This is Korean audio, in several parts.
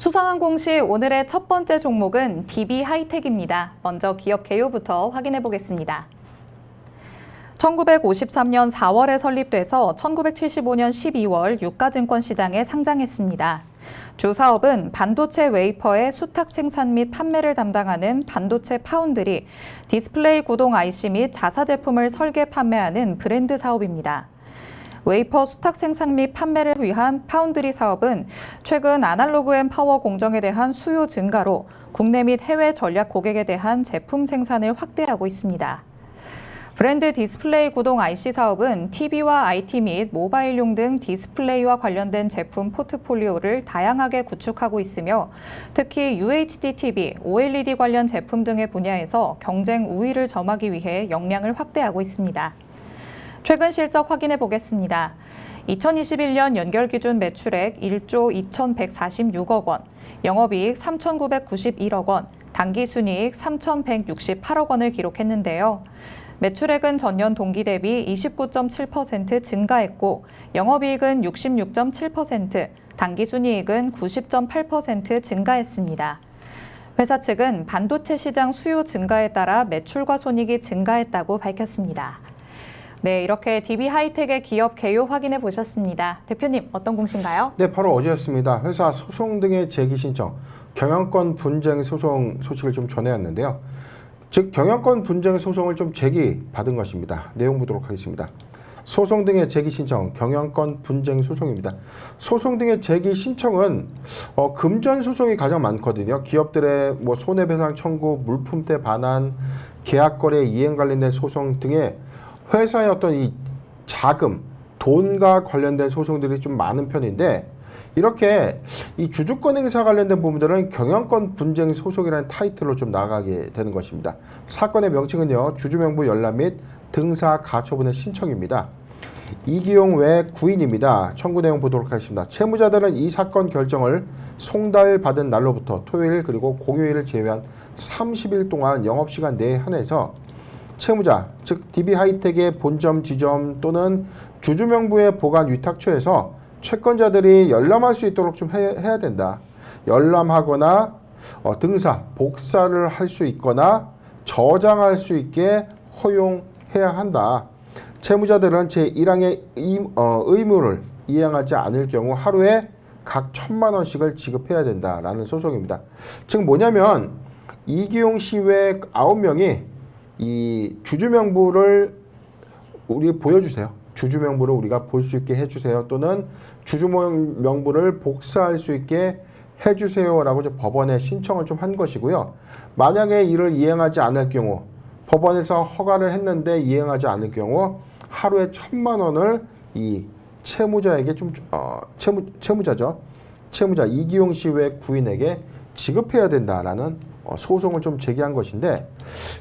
수상한 공시 오늘의 첫 번째 종목은 DB하이텍입니다. 먼저 기업 개요부터 확인해 보겠습니다. 1953년 4월에 설립돼서 1975년 12월 유가증권 시장에 상장했습니다. 주 사업은 반도체 웨이퍼의 수탁 생산 및 판매를 담당하는 반도체 파운드리, 디스플레이 구동 IC 및 자사 제품을 설계 판매하는 브랜드 사업입니다. 웨이퍼 수탁 생산 및 판매를 위한 파운드리 사업은 최근 아날로그 앤 파워 공정에 대한 수요 증가로 국내 및 해외 전략 고객에 대한 제품 생산을 확대하고 있습니다. 브랜드 디스플레이 구동 IC 사업은 TV와 IT 및 모바일용 등 디스플레이와 관련된 제품 포트폴리오를 다양하게 구축하고 있으며 특히 UHD TV, OLED 관련 제품 등의 분야에서 경쟁 우위를 점하기 위해 역량을 확대하고 있습니다. 최근 실적 확인해 보겠습니다. 2021년 연결 기준 매출액 1조 2,146억 원, 영업이익 3,991억 원, 당기순이익 3,168억 원을 기록했는데요. 매출액은 전년 동기 대비 29.7% 증가했고 영업이익은 66.7%, 당기순이익은 90.8% 증가했습니다. 회사 측은 반도체 시장 수요 증가에 따라 매출과 손익이 증가했다고 밝혔습니다. 네, 이렇게 DB하이텍의 기업 개요 확인해 보셨습니다. 대표님, 어떤 공시인가요? 네, 바로 어제였습니다. 회사 소송 등의 제기 신청, 경영권 분쟁 소송 소식을 좀 전해왔는데요. 즉 경영권 분쟁 소송을 좀 제기받은 것입니다. 내용 보도록 하겠습니다. 소송 등의 제기 신청, 경영권 분쟁 소송입니다. 소송 등의 제기 신청은 금전 소송이 가장 많거든요. 기업들의 손해배상 청구, 물품대 반환, 계약거래 이행 관련된 소송 등의 회사의 어떤 이 자금, 돈과 관련된 소송들이 좀 많은 편인데 이렇게 이 주주권 행사 관련된 부분들은 경영권 분쟁 소송이라는 타이틀로 좀 나가게 되는 것입니다. 사건의 명칭은요, 주주명부 열람 및 등사 가처분의 신청입니다. 이기용 외 구인입니다. 청구 내용 보도록 하겠습니다. 채무자들은 이 사건 결정을 송달받은 날로부터 토요일 그리고 공휴일을 제외한 30일 동안 영업시간 내에 한해서 채무자, 즉 DB하이텍의 본점, 지점 또는 주주명부의 보관 위탁처에서 채권자들이 열람할 수 있도록 좀 해야 된다. 열람하거나 등사, 복사를 할 수 있거나 저장할 수 있게 허용해야 한다. 채무자들은 제1항의 의무를 이행하지 않을 경우 하루에 각 1,000만 원씩을 지급해야 된다라는 소송입니다. 즉 뭐냐면 이기용 씨 외 9명이 이 주주명부를 우리 보여주세요. 주주명부를 우리가 볼 수 있게 해주세요. 또는 주주명부를 복사할 수 있게 해주세요라고 법원에 신청을 좀 한 것이고요. 만약에 이를 이행하지 않을 경우 법원에서 허가를 했는데 이행하지 않을 경우 하루에 1,000만 원을 이 채무자에게 채무자죠. 채무자 이기용 씨 외 구인에게 지급해야 된다라는 소송을 좀 제기한 것인데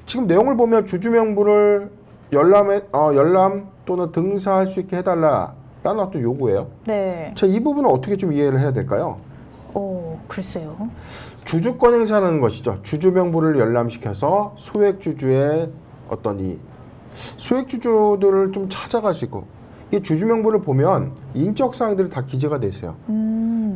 지금 내용을 보면 주주명부를 열람 또는 등사할 수 있게 해달라라는 어떤 요구예요. 네. 자, 이 부분은 어떻게 좀 이해를 해야 될까요? 글쎄요. 주주권 행사라는 것이죠. 주주명부를 열람시켜서 소액주주의 어떤 이 소액주주들을 좀 찾아갈 수 있고 이 주주명부를 보면 인적사항들이 다 기재가 돼 있어요.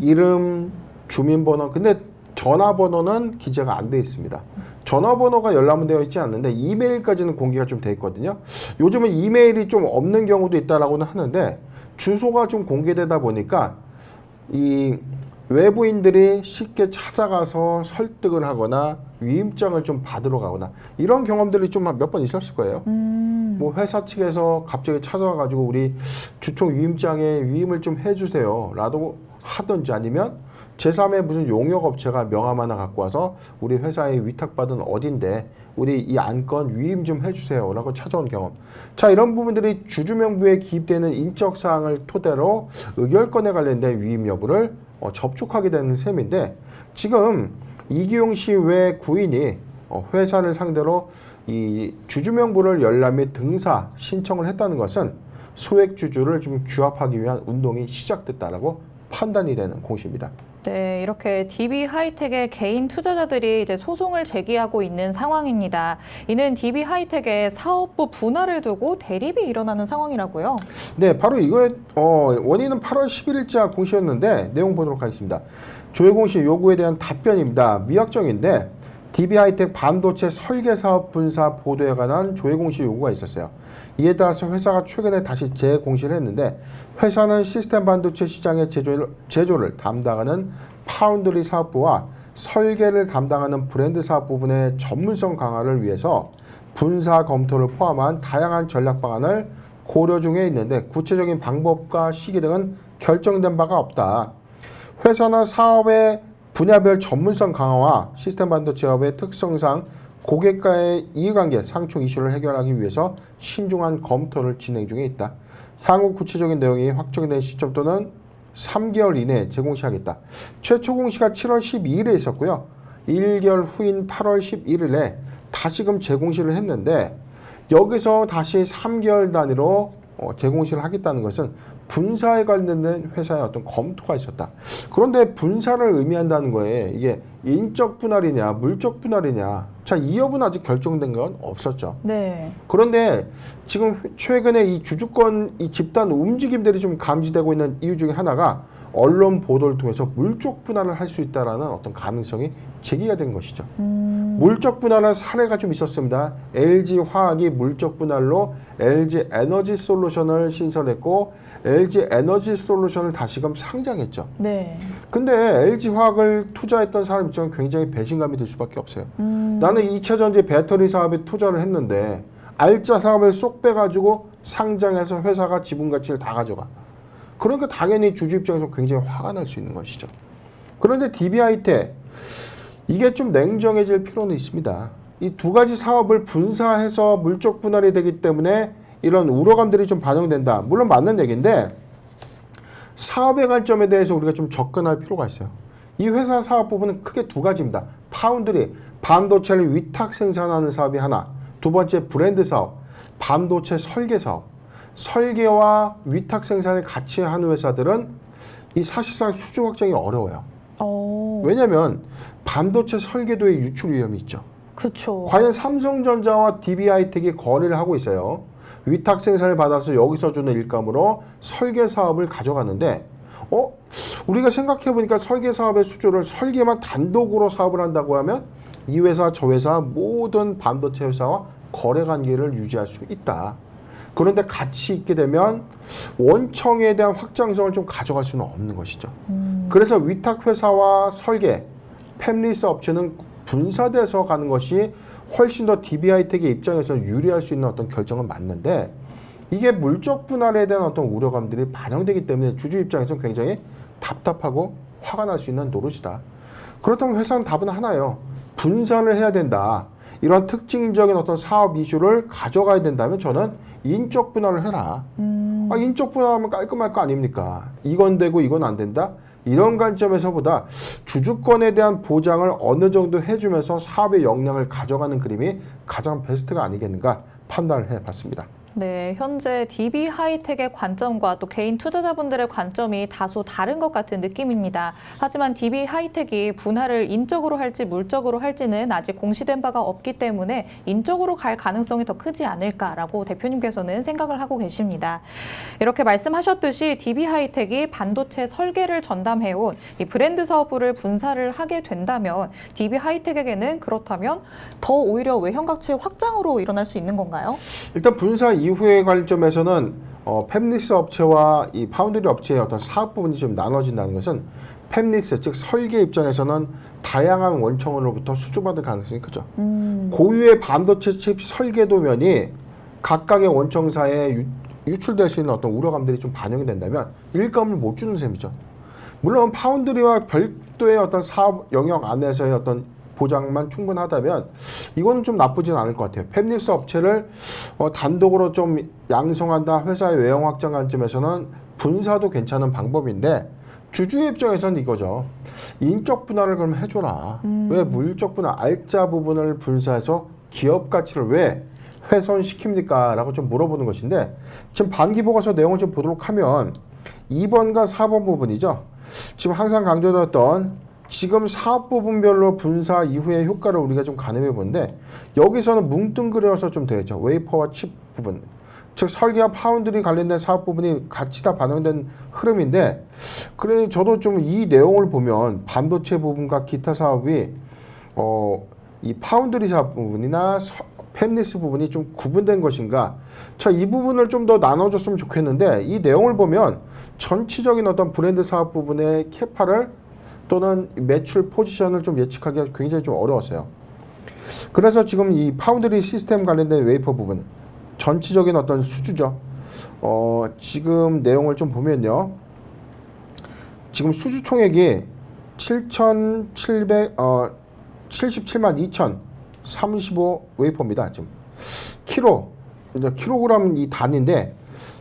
이름, 주민번호, 근데 전화번호는 기재가 안 돼 있습니다. 전화번호가 열람은 되어 있지 않는데 이메일까지는 공개가 좀 돼 있거든요. 요즘은 이메일이 좀 없는 경우도 있다라고는 하는데 주소가 좀 공개되다 보니까 이 외부인들이 쉽게 찾아가서 설득을 하거나 위임장을 좀 받으러 가거나 이런 경험들이 좀 몇 번 있었을 거예요. 뭐 회사 측에서 갑자기 찾아와가지고 우리 주총 위임장에 위임을 좀 해주세요 라고 하든지 아니면 제3의 무슨 용역업체가 명함 하나 갖고 와서 우리 회사에 위탁받은 어딘데 우리 이 안건 위임 좀 해주세요 라고 찾아온 경험. 자, 이런 부분들이 주주명부에 기입되는 인적사항을 토대로 의결권에 관련된 위임 여부를 접촉하게 되는 셈인데 지금 이기용 씨 외 구인이 회사를 상대로 이 주주명부를 열람 및 등사 신청을 했다는 것은 소액주주를 좀 규합하기 위한 운동이 시작됐다라고 판단이 되는 공시입니다. 네, 이렇게 DB 하이텍의 개인 투자자들이 이제 소송을 제기하고 있는 상황입니다. 이는 DB 하이텍의 사업부 분할을 두고 대립이 일어나는 상황이라고요. 네, 바로 이거의 원인은 8월 11일자 공시였는데 내용 보도록 하겠습니다. 조회 공시 요구에 대한 답변입니다. 미확정인데 DB 하이텍 반도체 설계 사업 분사 보도에 관한 조회 공시 요구가 있었어요. 이에 따라서 회사가 최근에 다시 재공시를 했는데 회사는 시스템 반도체 시장의 제조를 담당하는 파운드리 사업부와 설계를 담당하는 브랜드 사업 부분의 전문성 강화를 위해서 분사 검토를 포함한 다양한 전략 방안을 고려 중에 있는데 구체적인 방법과 시기 등은 결정된 바가 없다. 회사는 사업의 분야별 전문성 강화와 시스템 반도체업의 특성상 고객과의 이해관계 상충 이슈를 해결하기 위해서 신중한 검토를 진행 중에 있다. 향후 구체적인 내용이 확정된 시점 또는 3개월 이내에 재공시하겠다. 최초 공시가 7월 12일에 있었고요. 1개월 후인 8월 11일에 다시금 재공시를 했는데 여기서 다시 3개월 단위로 재공시를 하겠다는 것은 분사에 관련된 회사의 어떤 검토가 있었다. 그런데 분사를 의미한다는 거에 이게 인적 분할이냐 물적 분할이냐 자, 이 여부는 아직 결정된 건 없었죠. 네. 그런데 지금 최근에 이 주주권 이 집단 움직임들이 좀 감지되고 있는 이유 중에 하나가 언론 보도를 통해서 물적 분할을 할 수 있다라는 어떤 가능성이 제기가 된 것이죠. 물적 분할한 사례가 좀 있었습니다. LG 화학이 물적 분할로 LG 에너지 솔루션을 신설했고 LG 에너지 솔루션을 다시금 상장했죠. 네. 근데 LG 화학을 투자했던 사람 입장은 굉장히 배신감이 들 수밖에 없어요. 나는 2차 전지 배터리 사업에 투자를 했는데 알짜 사업을 쏙 빼가지고 상장해서 회사가 지분 가치를 다 가져가. 그러니까 당연히 주주 입장에서 굉장히 화가 날 수 있는 것이죠. 그런데 DB 하이텍 이게 좀 냉정해질 필요는 있습니다. 이 두 가지 사업을 분사해서 물적 분할이 되기 때문에 이런 우려감들이 좀 반영된다. 물론 맞는 얘기인데 사업의 관점에 대해서 우리가 좀 접근할 필요가 있어요. 이 회사 사업 부분은 크게 두 가지입니다. 파운드리, 반도체를 위탁 생산하는 사업이 하나. 두 번째 브랜드 사업, 반도체 설계 사업. 설계와 위탁 생산을 같이 하는 회사들은 이 사실상 수주 확정이 어려워요. 왜냐하면 반도체 설계도의 유출 위험이 있죠. 그렇죠. 과연 삼성전자와 DB 하이텍이 거래를 하고 있어요. 위탁 생산을 받아서 여기서 주는 일감으로 설계 사업을 가져가는데 우리가 생각해보니까 설계 사업의 수주를 설계만 단독으로 사업을 한다고 하면 이 회사 저 회사 모든 반도체 회사와 거래 관계를 유지할 수 있다. 그런데 같이 있게 되면 원청에 대한 확장성을 좀 가져갈 수는 없는 것이죠. 그래서 위탁 회사와 설계, 팹리스 업체는 분사돼서 가는 것이 훨씬 더 DB 하이텍의 입장에서 유리할 수 있는 어떤 결정은 맞는데 이게 물적 분할에 대한 어떤 우려감들이 반영되기 때문에 주주 입장에서는 굉장히 답답하고 화가 날 수 있는 노릇이다. 그렇다면 회사는 답은 하나예요. 분산을 해야 된다. 이런 특징적인 어떤 사업 이슈를 가져가야 된다면 저는 인적 분할을 해라. 인적 분할하면 깔끔할 거 아닙니까? 이건 되고 이건 안 된다? 이런 관점에서보다 주주권에 대한 보장을 어느 정도 해주면서 사업의 역량을 가져가는 그림이 가장 베스트가 아니겠는가 판단을 해봤습니다. 네, 현재 DB 하이텍의 관점과 또 개인 투자자분들의 관점이 다소 다른 것 같은 느낌입니다. 하지만 DB 하이텍이 분할을 인적으로 할지 물적으로 할지는 아직 공시된 바가 없기 때문에 인적으로 갈 가능성이 더 크지 않을까라고 대표님께서는 생각을 하고 계십니다. 이렇게 말씀하셨듯이 DB 하이텍이 반도체 설계를 전담해온 이 브랜드 사업부를 분사를 하게 된다면 DB 하이텍에게는 그렇다면 더 오히려 외형가치 확장으로 일어날 수 있는 건가요? 일단 분사 이후의 관점에서는 팹리스 업체와 이 파운드리 업체의 어떤 사업 부분이 좀 나눠진다는 것은 팹리스 즉 설계 입장에서는 다양한 원청으로부터 수주받을 가능성이 크죠. 고유의 반도체 칩 설계도면이 각각의 원청사에 유출될 수 있는 어떤 우려감들이 좀 반영이 된다면 일감을 못 주는 셈이죠. 물론 파운드리와 별도의 어떤 사업 영역 안에서의 어떤 보장만 충분하다면 이거는 좀 나쁘진 않을 것 같아요. 팹리스 업체를 단독으로 좀 양성한다. 회사의 외형 확장 관점에서는 분사도 괜찮은 방법인데 주주의 입장에서는 이거죠. 인적 분할을 그럼 해줘라. 왜 물적 분할, 알짜 부분을 분사해서 기업 가치를 왜 훼손시킵니까? 라고 좀 물어보는 것인데 지금 반기보고서 내용을 좀 보도록 하면 2번과 4번 부분이죠. 지금 항상 강조드렸던 지금 사업 부분별로 분사 이후의 효과를 우리가 좀 가늠해 보는데 여기서는 뭉뚱그려서 좀 되어 있죠. 웨이퍼와 칩 부분. 즉 설계와 파운드리 관련된 사업 부분이 같이 다 반영된 흐름인데 그래 저도 좀 이 내용을 보면 반도체 부분과 기타 사업이 이 파운드리 사업 부분이나 팹리스 부분이 좀 구분된 것인가? 자, 이 부분을 좀 더 나눠줬으면 좋겠는데 이 내용을 보면 전체적인 어떤 브랜드 사업 부분의 캐파를 또는 매출 포지션을 좀 예측하기가 굉장히 좀 어려웠어요. 그래서 지금 이 파운드리 시스템 관련된 웨이퍼 부분 전체적인 어떤 수주죠. 지금 내용을 좀 보면요. 지금 수주 총액이 77만 2,035 웨이퍼입니다. 지금 이제 킬로그램 이 단위인데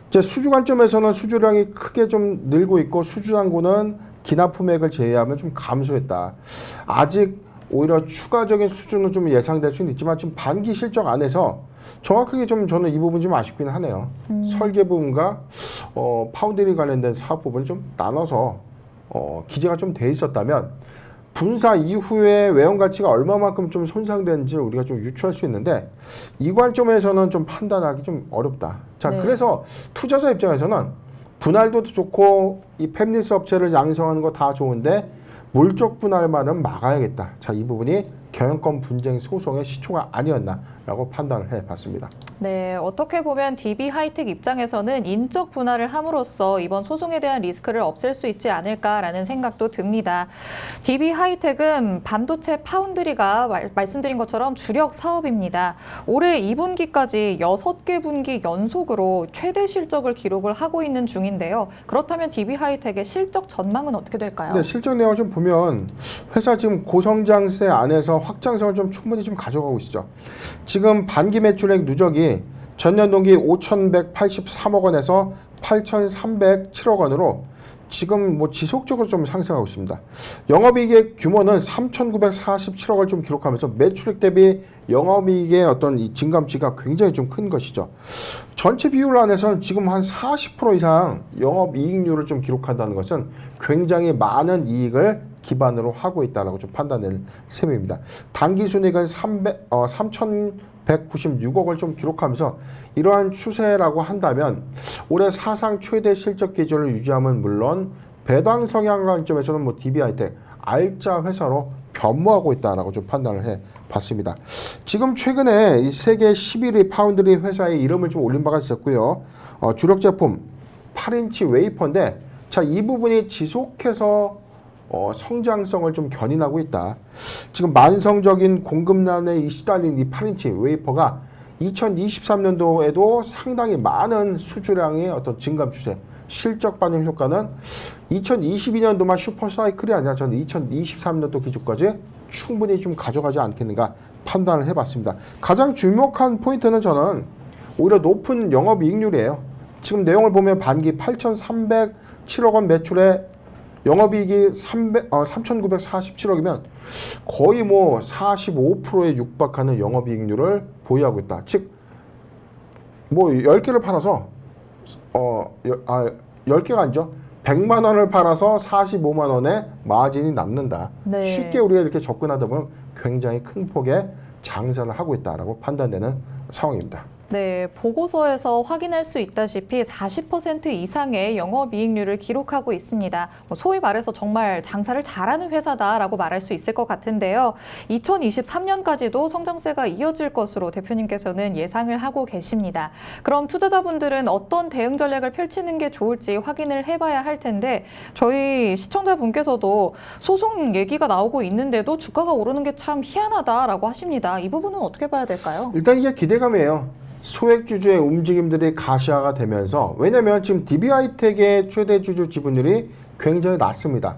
이제 수주 관점에서는 수주량이 크게 좀 늘고 있고 수주 잔고는 기납품액을 제외하면 좀 감소했다. 아직 오히려 추가적인 수준은 좀 예상될 수는 있지만 지금 반기 실적 안에서 정확하게 좀 저는 이 부분 좀 아쉽긴 하네요. 설계 부분과 파운드리 관련된 사업 부분을 좀 나눠서 기재가 좀 돼 있었다면 분사 이후에 외형 가치가 얼마만큼 좀 손상되는지 우리가 좀 유추할 수 있는데 이 관점에서는 좀 판단하기 좀 어렵다. 자, 네. 그래서 투자자 입장에서는 분할도 좋고 이 팹리스 업체를 양성하는 거 다 좋은데 물적 분할만은 막아야겠다. 자, 이 부분이 경영권 분쟁 소송의 시초가 아니었나라고 판단을 해봤습니다. 네, 어떻게 보면 DB 하이텍 입장에서는 인적 분할을 함으로써 이번 소송에 대한 리스크를 없앨 수 있지 않을까라는 생각도 듭니다. DB 하이텍은 반도체 파운드리가 말씀드린 것처럼 주력 사업입니다. 올해 2분기까지 6개 분기 연속으로 최대 실적을 기록을 하고 있는 중인데요. 그렇다면 DB 하이텍의 실적 전망은 어떻게 될까요? 네, 실적 내용을 좀 보면 회사 지금 고성장세 안에서 확장성을 좀 충분히 좀 가져가고 있죠. 지금 반기 매출액 누적이 전년 동기 5,183억 원에서 8,307억 원으로 지금 뭐 지속적으로 좀 상승하고 있습니다. 영업이익의 규모는 3,947억을 좀 기록하면서 매출액 대비 영업이익의 어떤 이 증감치가 굉장히 좀 큰 것이죠. 전체 비율 안에서는 지금 한 40% 이상 영업이익률을 좀 기록한다는 것은 굉장히 많은 이익을 기반으로 하고 있다라고 좀 판단될 셈입니다. 당기순이익은 3,196억을 좀 기록하면서 이러한 추세라고 한다면 올해 사상 최대 실적 기준을 유지하면 물론 배당 성향 관점에서는 뭐 DB 하이텍 알짜 회사로 변모하고 있다라고 좀 판단을 해봤습니다. 지금 최근에 이 세계 11위 파운드리 회사의 이름을 좀 올린 바가 있었고요. 주력 제품 8인치 웨이퍼인데 자, 이 부분이 지속해서 성장성을 좀 견인하고 있다. 지금 만성적인 공급난에 시달린 이 8인치 웨이퍼가 2023년도에도 상당히 많은 수주량의 어떤 증감 추세, 실적 반영 효과는 2022년도만 슈퍼사이클이 아니라 저는 2023년도 기준까지 충분히 좀 가져가지 않겠는가 판단을 해봤습니다. 가장 주목한 포인트는 저는 오히려 높은 영업이익률이에요. 지금 내용을 보면 반기 8,307억 원 매출에 영업이익이 3,947억이면 거의 뭐 45%에 육박하는 영업이익률을 보유하고 있다. 즉, 뭐 10개를 팔아서 10개가 아니죠. 100만 원을 팔아서 45만 원의 마진이 남는다. 네. 쉽게 우리가 이렇게 접근하다 보면 굉장히 큰 폭의 장사를 하고 있다라고 판단되는 상황입니다. 네, 보고서에서 확인할 수 있다시피 40% 이상의 영업이익률을 기록하고 있습니다. 소위 말해서 정말 장사를 잘하는 회사다라고 말할 수 있을 것 같은데요. 2023년까지도 성장세가 이어질 것으로 대표님께서는 예상을 하고 계십니다. 그럼 투자자분들은 어떤 대응 전략을 펼치는 게 좋을지 확인을 해봐야 할 텐데 저희 시청자분께서도 소송 얘기가 나오고 있는데도 주가가 오르는 게 참 희한하다라고 하십니다. 이 부분은 어떻게 봐야 될까요? 일단 이게 기대감이에요. 소액주주의 움직임들이 가시화가 되면서 왜냐하면 지금 DB 하이텍의 최대 주주 지분율이 굉장히 낮습니다.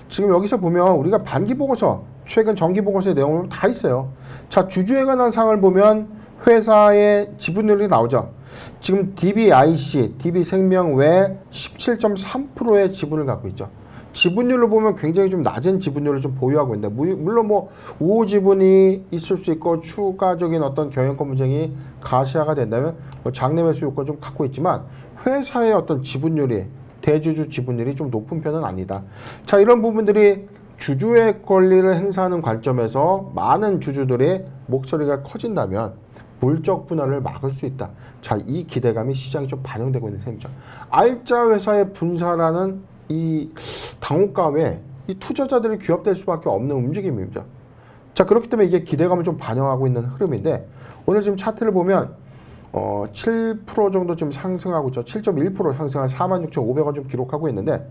지금 여기서 보면 우리가 반기 보고서 최근 정기 보고서의 내용을 다 있어요. 자, 주주에 관한 사항을 보면 회사의 지분율이 나오죠. 지금 DBIC, DB생명 외 17.3%의 지분을 갖고 있죠. 지분율로 보면 굉장히 좀 낮은 지분율을 좀 보유하고 있는데 물론 뭐 우호 지분이 있을 수 있고 추가적인 어떤 경영권 분쟁이 가시화가 된다면 뭐 장래 매수 요건 좀 갖고 있지만 회사의 어떤 지분율이 대주주 지분율이 좀 높은 편은 아니다. 자, 이런 부분들이 주주의 권리를 행사하는 관점에서 많은 주주들의 목소리가 커진다면 물적 분할을 막을 수 있다. 자, 이 기대감이 시장에 좀 반영되고 있는 셈이죠. 알짜 회사의 분사라는 이 당혹감에 이 투자자들이 규합될 수밖에 없는 움직임입니다. 자, 그렇기 때문에 이게 기대감을 좀 반영하고 있는 흐름인데 오늘 지금 차트를 보면 7% 정도 좀 상승하고 있죠. 7.1% 상승한 46,500원 좀 기록하고 있는데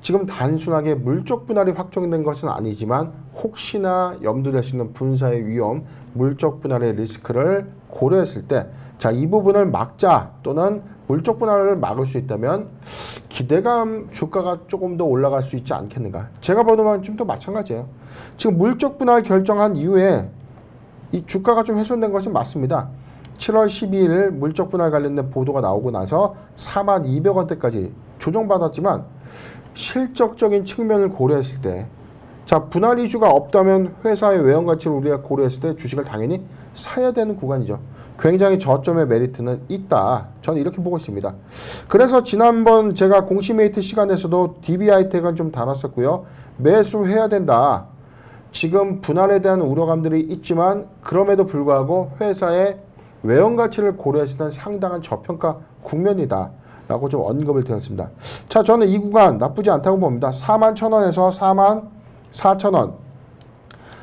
지금 단순하게 물적 분할이 확정된 것은 아니지만 혹시나 염두될 수 있는 분사의 위험, 물적 분할의 리스크를 고려했을 때 자, 이 부분을 막자 또는 물적 분할을 막을 수 있다면 기대감 주가가 조금 더 올라갈 수 있지 않겠는가. 제가 보는 만큼도 마찬가지예요. 지금 물적 분할 결정한 이후에 이 주가가 좀 훼손된 것은 맞습니다. 7월 12일 물적 분할 관련된 보도가 나오고 나서 42,200원대까지 조정받았지만 실적적인 측면을 고려했을 때 자, 분할 이슈가 없다면 회사의 외형 가치를 우리가 고려했을 때 주식을 당연히 사야 되는 구간이죠. 굉장히 저점의 메리트는 있다. 저는 이렇게 보고 있습니다. 그래서 지난번 제가 공시메이트 시간에서도 DB하이텍은 좀 다뤘었고요. 매수해야 된다. 지금 분할에 대한 우려감들이 있지만 그럼에도 불구하고 회사의 외형 가치를 고려했을 때는 상당한 저평가 국면이다 라고 좀 언급을 드렸습니다. 자, 저는 이 구간 나쁘지 않다고 봅니다. 41,000원에서 44,000원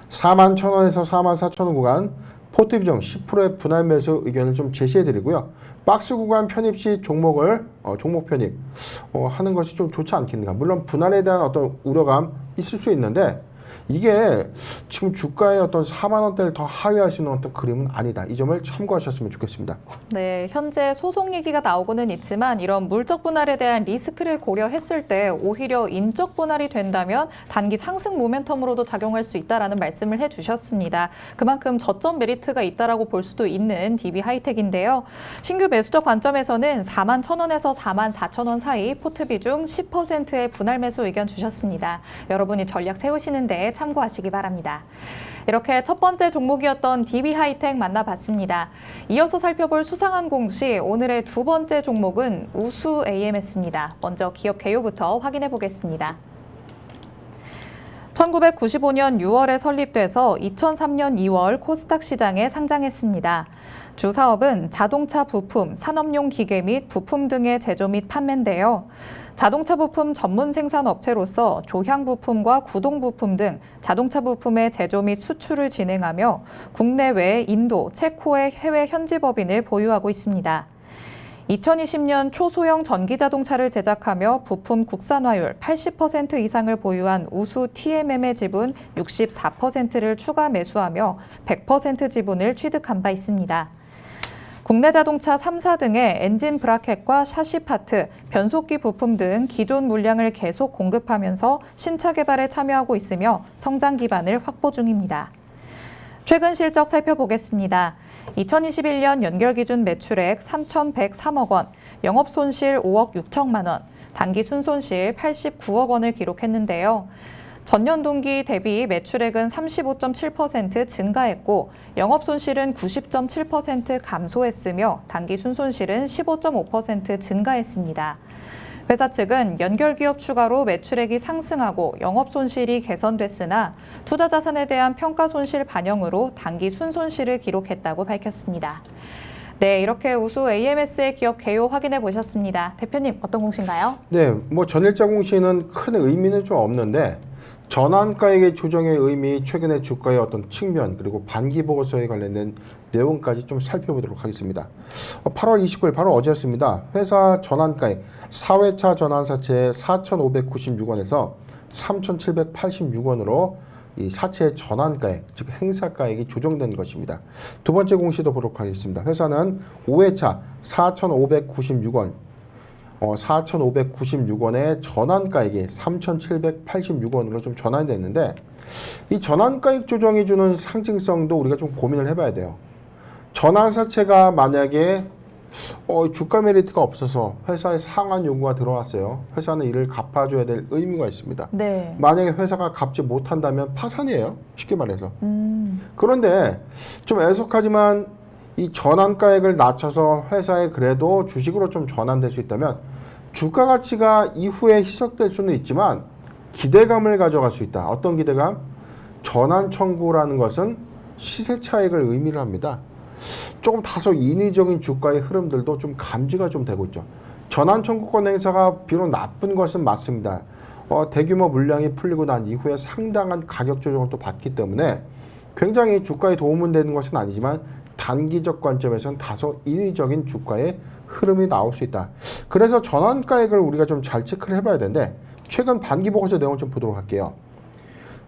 41,000원에서 44,000원 구간 포트 비중 10%의 분할 매수 의견을 좀 제시해 드리고요. 박스 구간 편입 시 종목을 종목 편입 하는 것이 좀 좋지 않겠는가. 물론 분할에 대한 어떤 우려감 있을 수 있는데 이게 지금 주가의 어떤 4만 원대를 더 하회할 수 있는 어떤 그림은 아니다. 이 점을 참고하셨으면 좋겠습니다. 네, 현재 소송 얘기가 나오고는 있지만 이런 물적 분할에 대한 리스크를 고려했을 때 오히려 인적 분할이 된다면 단기 상승 모멘텀으로도 작용할 수 있다라는 말씀을 해주셨습니다. 그만큼 저점 메리트가 있다라고 볼 수도 있는 DB하이텍인데요. 신규 매수적 관점에서는 41,000원에서 44,000원 사이 포트 비중 10%의 분할 매수 의견 주셨습니다. 여러분이 전략 세우시는데 참고하시기 바랍니다. 이렇게 첫 번째 종목이었던 DB하이텍 만나봤습니다. 이어서 살펴볼 수상한 공시 오늘의 두 번째 종목은 우수 AMS입니다. 먼저 기업 개요부터 확인해 보겠습니다. 1995년 6월에 설립돼서 2003년 2월 코스닥 시장에 상장했습니다. 주 사업은 자동차 부품, 산업용 기계 및 부품 등의 제조 및 판매인데요. 자동차 부품 전문 생산 업체로서 조향 부품과 구동 부품 등 자동차 부품의 제조 및 수출을 진행하며 국내외 인도, 체코의 해외 현지 법인을 보유하고 있습니다. 2020년 초소형 전기자동차를 제작하며 부품 국산화율 80% 이상을 보유한 우수 TMM의 지분 64%를 추가 매수하며 100% 지분을 취득한 바 있습니다. 국내 자동차 3사 등의 엔진 브라켓과 샤시 파트, 변속기 부품 등 기존 물량을 계속 공급하면서 신차 개발에 참여하고 있으며 성장 기반을 확보 중입니다. 최근 실적 살펴보겠습니다. 2021년 연결 기준 매출액 3,103억 원, 영업 손실 5억 6천만 원, 단기 순손실 89억 원을 기록했는데요. 전년 동기 대비 매출액은 35.7% 증가했고 영업 손실은 90.7% 감소했으며 단기 순손실은 15.5% 증가했습니다. 회사 측은 연결기업 추가로 매출액이 상승하고 영업 손실이 개선됐으나 투자 자산에 대한 평가 손실 반영으로 단기 순손실을 기록했다고 밝혔습니다. 네, 이렇게 우수 AMS의 기업 개요 확인해 보셨습니다. 대표님, 어떤 공시인가요? 네, 뭐 전일자 공시는 큰 의미는 좀 없는데 전환가액의 조정의 의미, 최근의 주가의 어떤 측면, 그리고 반기 보고서에 관련된 내용까지 좀 살펴보도록 하겠습니다. 8월 29일, 바로 어제였습니다. 회사 전환가액 4회차 전환사채 4,596원에서 3,786원으로 이 사채 전환가액, 즉 행사가액이 조정된 것입니다. 두 번째 공시도 보도록 하겠습니다. 회사는 5회차 4,596원, 4,596원의 전환가액이 3,786원으로 좀 전환됐는데 이 전환가액 조정이 주는 상징성도 우리가 좀 고민을 해봐야 돼요. 전환사채가 만약에 주가 메리트가 없어서 회사에 상환 요구가 들어왔어요. 회사는 이를 갚아줘야 될 의무가 있습니다. 네. 만약에 회사가 갚지 못한다면 파산이에요. 쉽게 말해서. 그런데 좀 애석하지만 이 전환가액을 낮춰서 회사에 그래도 주식으로 좀 전환될 수 있다면 주가 가치가 이후에 희석될 수는 있지만 기대감을 가져갈 수 있다. 어떤 기대감? 전환 청구라는 것은 시세 차익을 의미를 합니다. 조금 다소 인위적인 주가의 흐름들도 좀 감지가 좀 되고 있죠. 전환 청구권 행사가 비록 나쁜 것은 맞습니다. 대규모 물량이 풀리고 난 이후에 상당한 가격 조정을 또 받기 때문에 굉장히 주가에 도움은 되는 것은 아니지만 단기적 관점에서는 다소 인위적인 주가의 흐름이 나올 수 있다. 그래서 전환가액을 우리가 좀 잘 체크를 해봐야 되는데 최근 반기보고서 내용을 좀 보도록 할게요.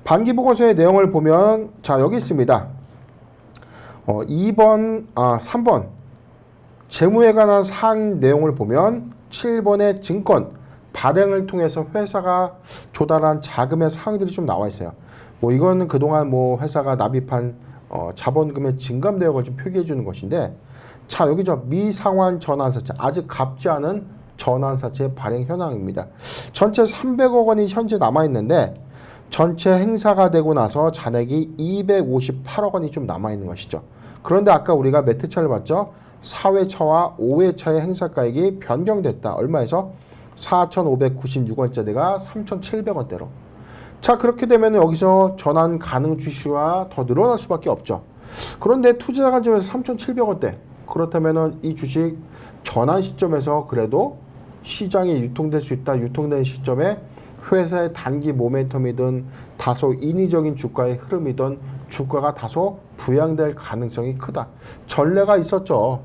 반기보고서의 내용을 보면 자 여기 있습니다. 3번 재무에 관한 사항 내용을 보면 7번의 증권 발행을 통해서 회사가 조달한 자금의 사항들이 좀 나와 있어요. 뭐 이거는 그동안 뭐 회사가 납입한 자본금의 증감 내역을 좀 표기해 주는 것인데 자 여기 저 미상환 전환사채 아직 갚지 않은 전환사채 발행 현황입니다. 전체 300억 원이 현재 남아 있는데 전체 행사가 되고 나서 잔액이 258억 원이 좀 남아 있는 것이죠. 그런데 아까 우리가 몇 회차를 봤죠? 4회차와 5회차의 행사가액이 변경됐다. 얼마에서? 4,596원짜리가 3,700원대로. 자 그렇게 되면 여기서 전환 가능 주식수가 더 늘어날 수밖에 없죠. 그런데 투자 관점에서 3,700원대. 그렇다면 이 주식 전환 시점에서 그래도 시장에 유통될 수 있다. 유통되는 시점에 회사의 단기 모멘텀이든 다소 인위적인 주가의 흐름이든 주가가 다소 부양될 가능성이 크다. 전례가 있었죠.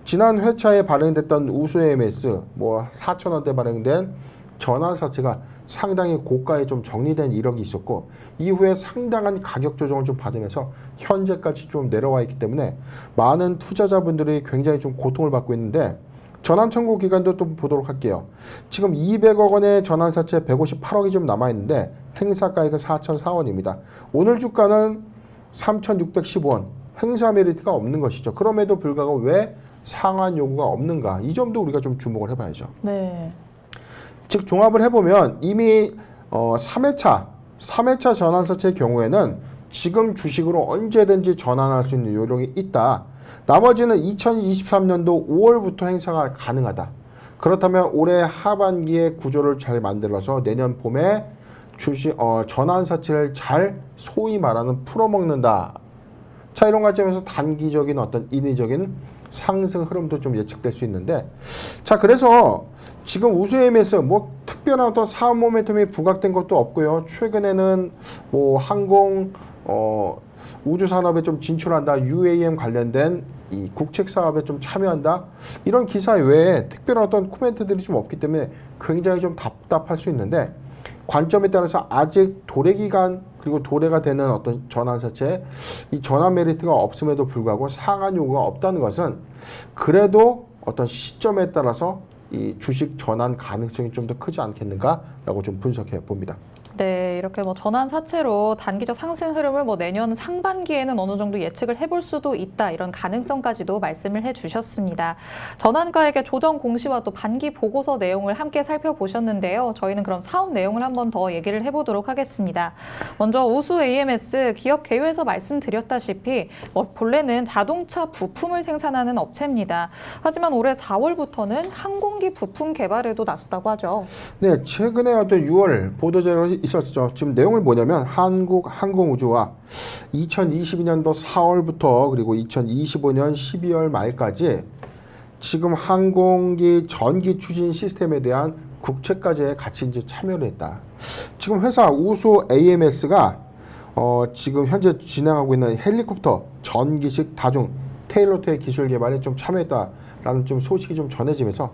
지난 회차에 발행됐던 우수 AMS 뭐 4,000원대 발행된 전환사채가 상당히 고가에 좀 정리된 이력이 있었고 이후에 상당한 가격 조정을 좀 받으면서 현재까지 좀 내려와 있기 때문에 많은 투자자분들이 굉장히 좀 고통을 받고 있는데 전환 청구 기간도 또 보도록 할게요. 지금 200억 원의 전환사채 158억이 좀 남아있는데 행사가액은 4,004원입니다. 오늘 주가는 3,615원. 행사 메리트가 없는 것이죠. 그럼에도 불구하고 왜 상환 요구가 없는가? 이 점도 우리가 좀 주목을 해봐야죠. 네. 즉 종합을 해보면 이미 3회차 전환사채의 경우에는 지금 주식으로 언제든지 전환할 수 있는 요령이 있다. 나머지는 2023년도 5월부터 행사가 가능하다. 그렇다면 올해 하반기에 구조를 잘 만들어서 내년 봄에 주식 전환사채를 잘 소위 말하는 풀어먹는다. 자 이런 관점에서 단기적인 어떤 인위적인 상승 흐름도 좀 예측될 수 있는데 자 그래서 지금 우수 AMS 뭐 특별한 어떤 사업 모멘텀이 부각된 것도 없고요. 최근에는 뭐 항공 우주 산업에 좀 진출한다. UAM 관련된 이 국책 사업에 좀 참여한다. 이런 기사 외에 특별한 어떤 코멘트들이 좀 없기 때문에 굉장히 좀 답답할 수 있는데 관점에 따라서 아직 도래 기간 그리고 도래가 되는 어떤 전환사채 이 전환 메리트가 없음에도 불구하고 상환 요구가 없다는 것은 그래도 어떤 시점에 따라서 이 주식 전환 가능성이 좀 더 크지 않겠는가라고 좀 분석해 봅니다. 네, 이렇게 뭐 전환 사채로 단기적 상승 흐름을 뭐 내년 상반기에는 어느 정도 예측을 해볼 수도 있다 이런 가능성까지도 말씀을 해주셨습니다. 전환가액의 조정 공시와 또 반기 보고서 내용을 함께 살펴보셨는데요. 저희는 그럼 사업 내용을 한번 더 얘기를 해보도록 하겠습니다. 먼저 우수 AMS 기업 개요에서 말씀드렸다시피 본래는 자동차 부품을 생산하는 업체입니다. 하지만 올해 4월부터는 항공기 부품 개발에도 나섰다고 하죠. 네, 최근에 어떤 6월 보도자료가 있었죠. 지금 내용을 뭐냐면 한국항공우주와 2022년도 4월부터 그리고 2025년 12월 말까지 지금 항공기 전기 추진 시스템에 대한 국책까지 같이 이제 참여를 했다. 지금 회사 우수 AMS가 지금 현재 진행하고 있는 헬리콥터 전기식 다중 테일러트의 기술 개발에 좀 참여했다라는 좀 소식이 좀 전해지면서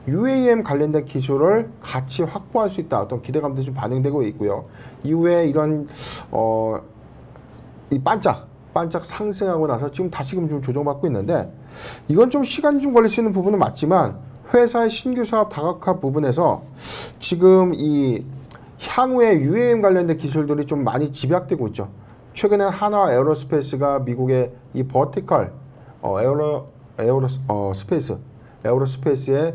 UAM 관련된 기술을 같이 확보할 수 있다. 어떤 기대감도 좀 반영되고 있고요. 이후에 이런 이 반짝 상승하고 나서 지금 다시금 좀 조정받고 있는데 이건 좀 시간이 좀 걸릴 수 있는 부분은 맞지만 회사의 신규 사업 다각화 부분에서 지금 이 향후에 UAM 관련된 기술들이 좀 많이 집약되고 있죠. 최근에 하나 에어로스페이스가 미국의 이 버티컬 에어로스페이스의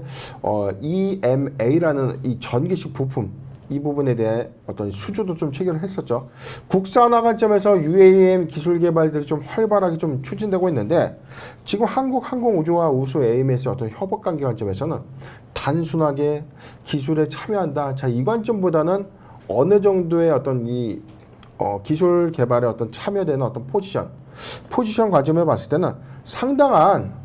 EMA라는 이 전기식 부품 이 부분에 대해 어떤 수주도 좀 체결을 했었죠. 국산화 관점에서 UAM 기술 개발들이 좀 활발하게 좀 추진되고 있는데 지금 한국항공우주와 우수 AMS의 어떤 협업 관계 관점에서는 단순하게 기술에 참여한다. 자, 이 관점보다는 어느 정도의 어떤 이 기술 개발에 어떤 참여되는 어떤 포지션 관점에 봤을 때는 상당한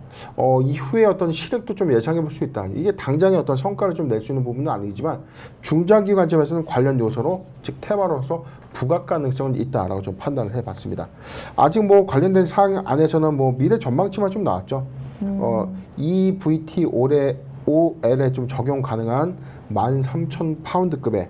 이후에 어떤 실력도 좀 예상해 볼 수 있다. 이게 당장의 어떤 성과를 좀 낼 수 있는 부분은 아니지만 중장기 관점에서는 관련 요소로 즉 테마로서 부각 가능성은 있다라고 좀 판단을 해봤습니다. 아직 뭐 관련된 사항 안에서는 뭐 미래 전망치만 좀 나왔죠. EVT-OL에 좀 적용 가능한 13,000파운드급의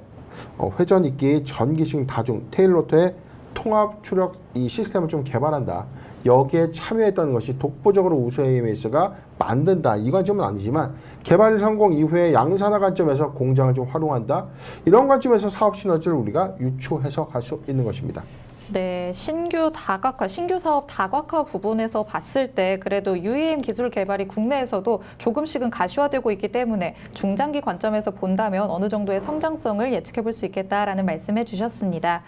회전 있기 전기식 다중 테일로터의 통합 추력 이 시스템을 좀 개발한다. 여기에 참여했다는 것이 독보적으로 우수 AMS가 만든다. 이 관점은 아니지만 개발 성공 이후에 양산화 관점에서 공장을 좀 활용한다. 이런 관점에서 사업 시너지를 우리가 유추해서 갈 수 있는 것입니다. 네, 신규 사업 다각화 부분에서 봤을 때 그래도 UAM 기술 개발이 국내에서도 조금씩은 가시화되고 있기 때문에 중장기 관점에서 본다면 어느 정도의 성장성을 예측해 볼 수 있겠다라는 말씀해 주셨습니다.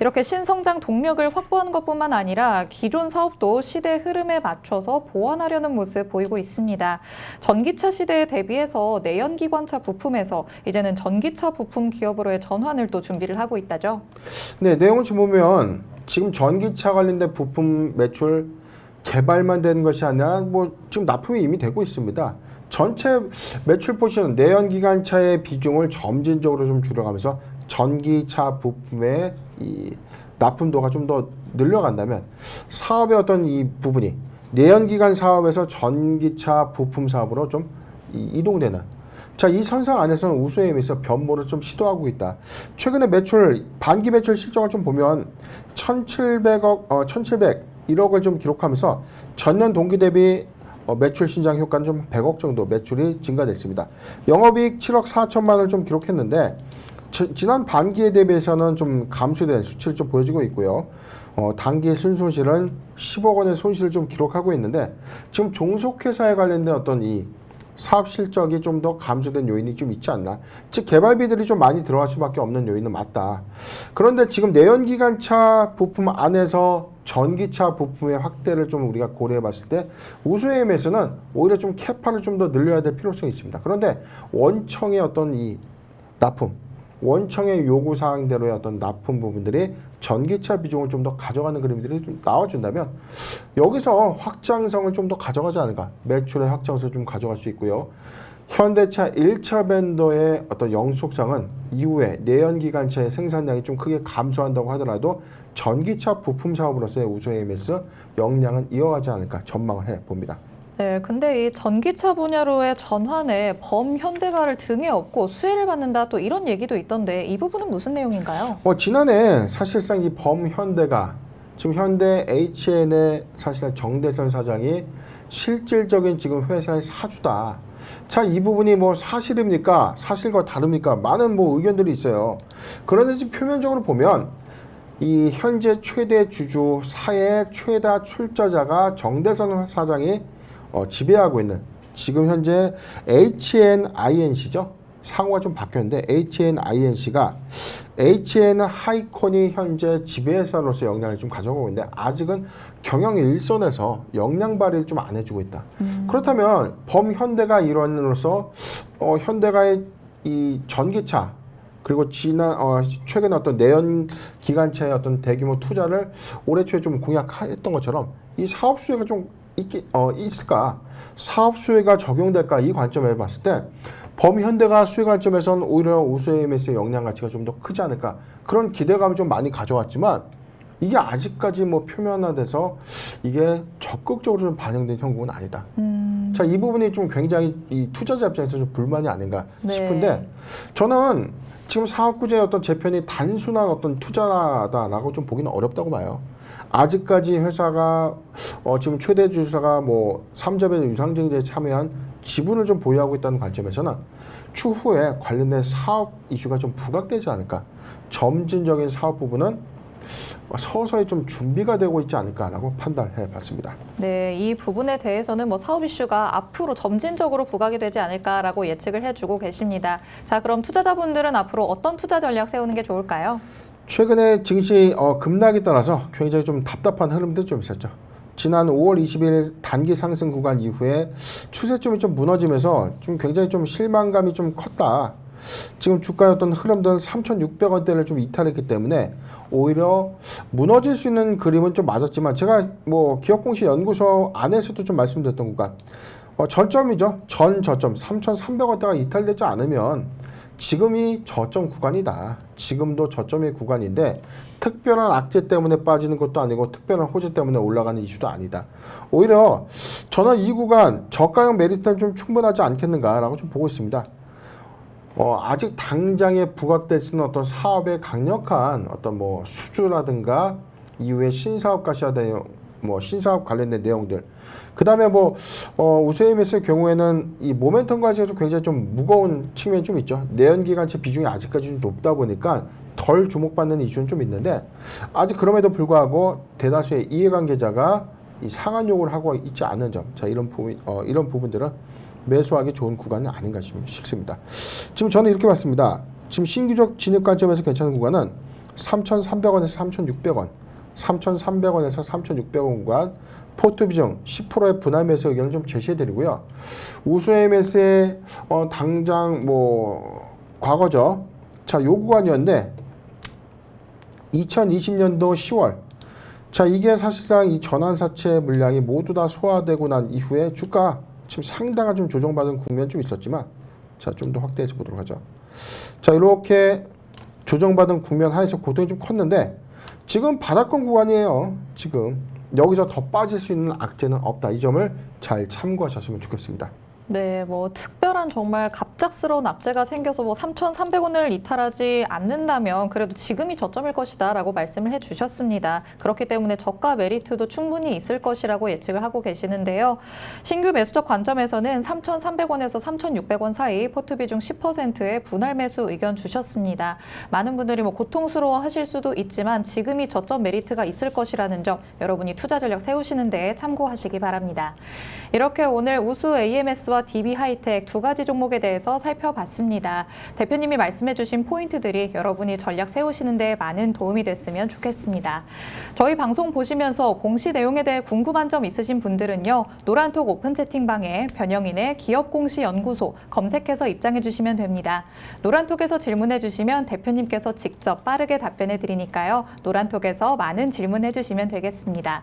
이렇게 신성장 동력을 확보하는 것뿐만 아니라 기존 사업도 시대 흐름에 맞춰서 보완하려는 모습 보이고 있습니다. 전기차 시대에 대비해서 내연기관차 부품에서 이제는 전기차 부품 기업으로의 전환을 또 준비를 하고 있다죠. 네, 내용을 좀 보면 지금 전기차 관련된 부품 매출 개발만 되는 것이 아니라 뭐 지금 납품이 이미 되고 있습니다. 전체 매출 포지션 내연기관차의 비중을 점진적으로 좀 줄여가면서 전기차 부품의 이 납품도가 좀 더 늘려간다면 사업의 어떤 이 부분이 내연기관 사업에서 전기차 부품 사업으로 좀 이동되는 자, 이 선상 안에서는 우수 AMS에서 변모를 좀 시도하고 있다. 최근에 반기 매출 실적을 좀 보면 1,701억을 좀 기록하면서 전년 동기 대비 매출 신장 효과는 좀 100억 정도 매출이 증가됐습니다. 영업이익 7억 4천만 원을 좀 기록했는데 지난 반기에 대비해서는 좀 감소된 수치를 좀 보여주고 있고요. 단기 순손실은 10억 원의 손실을 좀 기록하고 있는데 지금 종속회사에 관련된 어떤 이 사업 실적이 좀 더 감소된 요인이 좀 있지 않나. 즉 개발비들이 좀 많이 들어갈 수밖에 없는 요인은 맞다. 그런데 지금 내연기관차 부품 안에서 전기차 부품의 확대를 좀 우리가 고려해 봤을 때 우수 AMS는 오히려 좀 캐파를 좀 더 늘려야 될 필요성이 있습니다. 그런데 원청의 어떤 이 납품, 원청의 요구사항대로의 어떤 납품 부분들이 전기차 비중을 좀 더 가져가는 그림들이 좀 나와준다면 여기서 확장성을 좀 더 가져가지 않을까. 매출의 확장성을 좀 가져갈 수 있고요. 현대차 1차 밴더의 어떤 영속성은 이후에 내연기관차의 생산량이 좀 크게 감소한다고 하더라도 전기차 부품 사업으로서의 우수 AMS 역량은 이어가지 않을까 전망을 해봅니다. 네, 근데 이 전기차 분야로의 전환에 범현대가를 등에 업고 수혜를 받는다 또 이런 얘기도 있던데 이 부분은 무슨 내용인가요? 지난해 사실상 이 범현대가 지금 현대 HN의 사실 정대선 사장이 실질적인 지금 회사의 사주다. 자, 이 부분이 뭐 사실입니까? 사실과 다릅니까? 많은 뭐 의견들이 있어요. 그런데 지금 표면적으로 보면 이 현재 최대 주주 사의 최다 출자자가 정대선 사장이 지배하고 있는 지금 현재 HNINC죠. 상호가 좀 바뀌었는데 HNINC가 HN 하이콘이 현재 지배회사로서 역량을 좀 가져가고 있는데 아직은 경영 일선에서 역량 발휘를 좀 안 해주고 있다. 그렇다면 범현대가 일원으로서 현대가의 이 전기차 그리고 최근 어떤 내연 기관차의 어떤 대규모 투자를 올해 초에 좀 공약했던 것처럼 이 사업 수혜가 좀 있을까? 사업 수혜가 적용될까? 이 관점에 봤을 때 범현대가 수혜 관점에서는 오히려 우수 AMS의 역량 가치가 좀 더 크지 않을까? 그런 기대감을 좀 많이 가져왔지만 이게 아직까지 뭐 표면화돼서 이게 적극적으로 좀 반영된 형국은 아니다. 자, 이 부분이 좀 굉장히 이 투자자 입장에서 좀 불만이 아닌가 싶은데 저는 지금 사업구조의 어떤 재편이 단순한 어떤 투자다라고 좀 보기는 어렵다고 봐요. 아직까지 회사가 지금 최대 주주사가 뭐 3자별 유상증자에 참여한 지분을 좀 보유하고 있다는 관점에서는 추후에 관련된 사업 이슈가 좀 부각되지 않을까. 점진적인 사업 부분은 서서히 좀 준비가 되고 있지 않을까라고 판단해 봤습니다. 네, 이 부분에 대해서는 뭐 사업 이슈가 앞으로 점진적으로 부각이 되지 않을까라고 예측을 해주고 계십니다. 자, 그럼 투자자분들은 앞으로 어떤 투자 전략 세우는 게 좋을까요? 최근에 증시 급락이 떠나서 굉장히 좀 답답한 흐름들이 좀 있었죠. 지난 5월 20일 단기 상승 구간 이후에 추세점이 좀 무너지면서 좀 굉장히 좀 실망감이 좀 컸다. 지금 주가의 어떤 흐름들은 3,600원대를 좀 이탈했기 때문에 오히려 무너질 수 있는 그림은 좀 맞았지만 제가 뭐 기업공시 연구소 안에서도 좀 말씀드렸던 구간 저점이죠. 전 저점 3,300원대가 이탈되지 않으면 지금이 저점 구간이다. 지금도 저점의 구간인데 특별한 악재 때문에 빠지는 것도 아니고 특별한 호재 때문에 올라가는 이슈도 아니다. 오히려 저는 이 구간 저가형 메리트는 좀 충분하지 않겠는가라고 좀 보고 있습니다. 아직 당장에 부각될 수 있는 어떤 사업의 강력한 어떤 뭐 수주라든가 이후에 신사업 가시화 내용, 뭐 신사업 관련된 내용들. 그 다음에 뭐 우세임스의 경우에는 이 모멘텀 과제가 굉장히 좀 무거운 측면이 좀 있죠. 내연기관차 비중이 아직까지 좀 높다 보니까 덜 주목받는 이슈는 좀 있는데 아직 그럼에도 불구하고 대다수의 이해관계자가 이 상한 요구를 하고 있지 않은 점, 자 이런 부분들은 매수하기 좋은 구간은 아닌가 싶습니다. 지금 저는 이렇게 봤습니다. 지금 신규적 진입 관점에서 괜찮은 구간은 3,300원에서 3,600원, 3,300원에서 3,600원 구간 포트 비중 10%의 분할 매수 의견을 좀 제시해드리고요. 우수 MS의 당장 뭐 과거죠. 자, 요 구간이었는데 2020년도 10월. 자, 이게 사실상 이 전환사채 물량이 모두 다 소화되고 난 이후에 주가 지금 상당한 좀 조정받은 국면 좀 있었지만 자, 좀 더 확대해서 보도록 하죠. 자, 이렇게 조정받은 국면 하에서 고통이 좀 컸는데 지금 바닥권 구간이에요. 지금 여기서 더 빠질 수 있는 악재는 없다. 이 점을 잘 참고하셨으면 좋겠습니다. 네, 뭐 특별한 정말 갑작스러운 악재가 생겨서 뭐 3,300원을 이탈하지 않는다면 그래도 지금이 저점일 것이다라고 말씀을 해주셨습니다. 그렇기 때문에 저가 메리트도 충분히 있을 것이라고 예측을 하고 계시는데요. 신규 매수적 관점에서는 3,300원에서 3,600원 사이 포트 비중 10%의 분할 매수 의견 주셨습니다. 많은 분들이 뭐 고통스러워하실 수도 있지만 지금이 저점 메리트가 있을 것이라는 점 여러분이 투자 전략 세우시는 데 참고하시기 바랍니다. 이렇게 오늘 우수 AMS와 DB 하이텍 두 가지 종목에 대해서 살펴봤습니다. 대표님이 말씀해주신 포인트들이 여러분이 전략 세우시는 데 많은 도움이 됐으면 좋겠습니다. 저희 방송 보시면서 공시 내용에 대해 궁금한 점 있으신 분들은요. 노란톡 오픈 채팅방에 변영인의 기업공시연구소 검색해서 입장해 주시면 됩니다. 노란톡에서 질문해 주시면 대표님께서 직접 빠르게 답변해 드리니까요. 노란톡에서 많은 질문해 주시면 되겠습니다.